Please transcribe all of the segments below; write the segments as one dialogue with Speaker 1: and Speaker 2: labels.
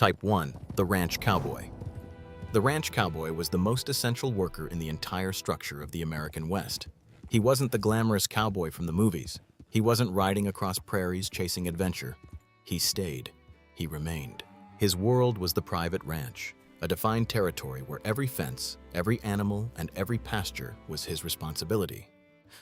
Speaker 1: Type 1. The Ranch Cowboy. The ranch cowboy was the most essential worker in the entire structure of the American West. He wasn't the glamorous cowboy from the movies. He wasn't riding across prairies chasing adventure. He stayed. He remained. His world was the private ranch, a defined territory where every fence, every animal, and every pasture was his responsibility.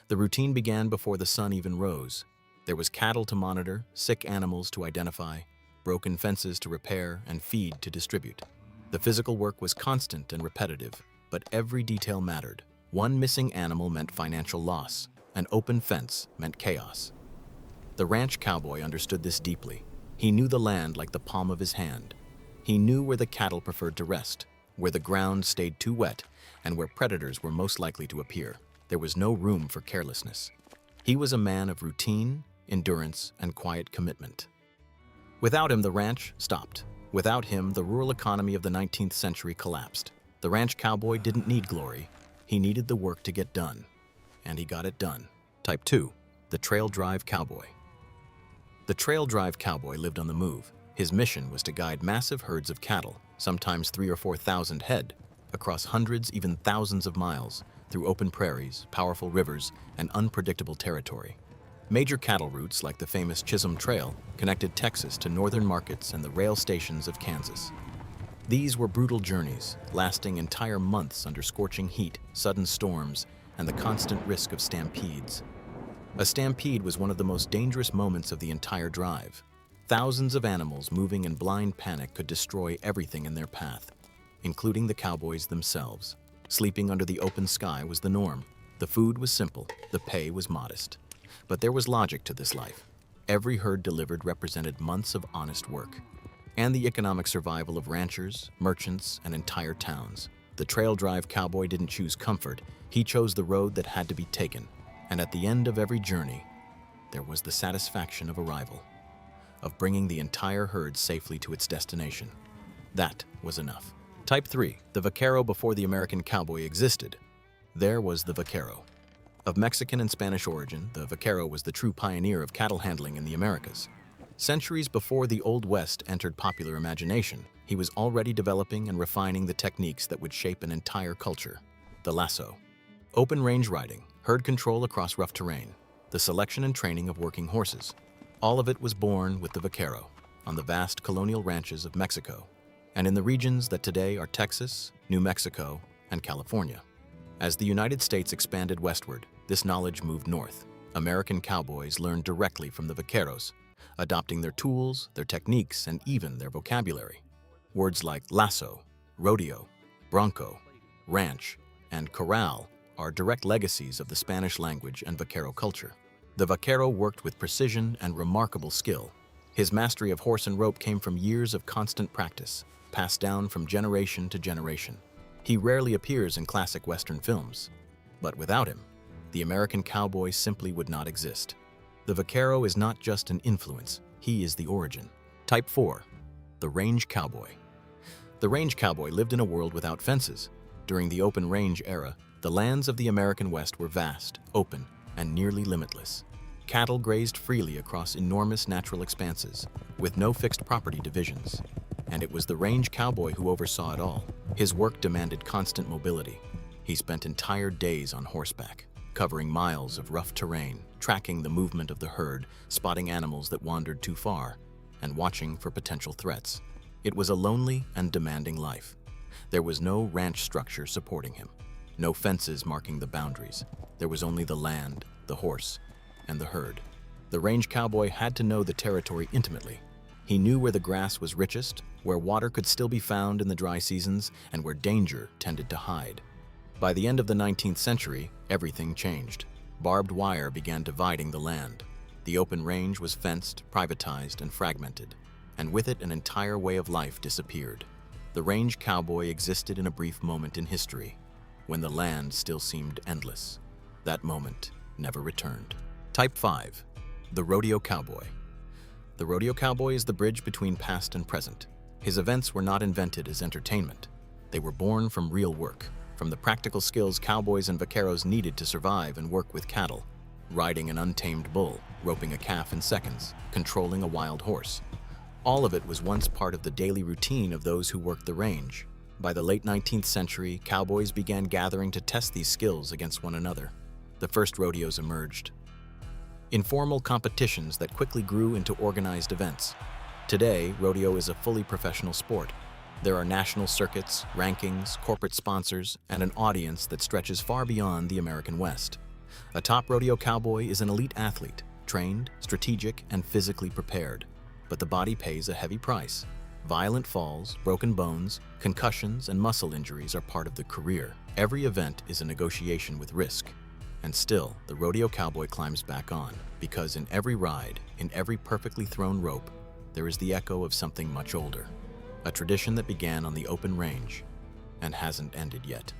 Speaker 1: The routine began before the sun even rose. There was cattle to monitor, sick animals to identify, broken fences to repair, and feed to distribute. The physical work was constant and repetitive, but every detail mattered. One missing animal meant financial loss. An open fence meant chaos. The ranch cowboy understood this deeply. He knew the land like the palm of his hand. He knew where the cattle preferred to rest, where the ground stayed too wet, and where predators were most likely to appear. There was no room for carelessness. He was a man of routine, endurance, and quiet commitment. Without him, the ranch stopped. Without him, the rural economy of the 19th century collapsed. The ranch cowboy didn't need glory. He needed the work to get done. And he got it done. Type 2. The Trail Drive Cowboy. The Trail Drive Cowboy lived on the move. His mission was to guide massive herds of cattle, sometimes 3,000 or 4,000 head, across hundreds, even thousands of miles, through open prairies, powerful rivers, and unpredictable territory. Major cattle routes like the famous Chisholm Trail connected Texas to northern markets and the rail stations of Kansas. These were brutal journeys, lasting entire months under scorching heat, sudden storms, and the constant risk of stampedes. A stampede was one of the most dangerous moments of the entire drive. Thousands of animals moving in blind panic could destroy everything in their path, including the cowboys themselves. Sleeping under the open sky was the norm. The food was simple, the pay was modest. But there was logic to this life. Every herd delivered represented months of honest work, and the economic survival of ranchers, merchants, and entire towns. The Trail Drive Cowboy didn't choose comfort, he chose the road that had to be taken. And at the end of every journey, there was the satisfaction of arrival, of bringing the entire herd safely to its destination. That was enough. Type 3. The Vaquero. Before the American cowboy existed, there was the vaquero. Of Mexican and Spanish origin, the vaquero was the true pioneer of cattle handling in the Americas. Centuries before the Old West entered popular imagination, he was already developing and refining the techniques that would shape an entire culture. The lasso. Open range riding, herd control across rough terrain, the selection and training of working horses. All of it was born with the vaquero on the vast colonial ranches of Mexico and in the regions that today are Texas, New Mexico, and California. As the United States expanded westward, this knowledge moved north. American cowboys learned directly from the vaqueros, adopting their tools, their techniques, and even their vocabulary. Words like lasso, rodeo, bronco, ranch, and corral are direct legacies of the Spanish language and vaquero culture. The vaquero worked with precision and remarkable skill. His mastery of horse and rope came from years of constant practice, passed down from generation to generation. He rarely appears in classic Western films, but without him, the American cowboy simply would not exist. The vaquero is not just an influence, he is the origin. Type 4. The Range Cowboy. The range cowboy lived in a world without fences. During the open range era, the lands of the American West were vast, open, and nearly limitless. Cattle grazed freely across enormous natural expanses, with no fixed property divisions. And it was the range cowboy who oversaw it all. His work demanded constant mobility. He spent entire days on horseback, covering miles of rough terrain, tracking the movement of the herd, spotting animals that wandered too far, and watching for potential threats. It was a lonely and demanding life. There was no ranch structure supporting him, no fences marking the boundaries. There was only the land, the horse, and the herd. The range cowboy had to know the territory intimately. He knew where the grass was richest, where water could still be found in the dry seasons, and where danger tended to hide. By the end of the 19th century, everything changed. Barbed wire began dividing the land. The open range was fenced, privatized, and fragmented, and with it an entire way of life disappeared. The range cowboy existed in a brief moment in history, when the land still seemed endless. That moment never returned. Type 5. The Rodeo Cowboy. The rodeo cowboy is the bridge between past and present. His events were not invented as entertainment. They were born from real work, from the practical skills cowboys and vaqueros needed to survive and work with cattle. Riding an untamed bull, roping a calf in seconds, controlling a wild horse. All of it was once part of the daily routine of those who worked the range. By the late 19th century, cowboys began gathering to test these skills against one another. The first rodeos emerged. Informal competitions that quickly grew into organized events. Today, rodeo is a fully professional sport. There are national circuits, rankings, corporate sponsors, and an audience that stretches far beyond the American West. A top rodeo cowboy is an elite athlete, trained, strategic, and physically prepared. But the body pays a heavy price. Violent falls, broken bones, concussions, and muscle injuries are part of the career. Every event is a negotiation with risk. And still, the rodeo cowboy climbs back on, because in every ride, in every perfectly thrown rope, there is the echo of something much older. A tradition that began on the open range and hasn't ended yet.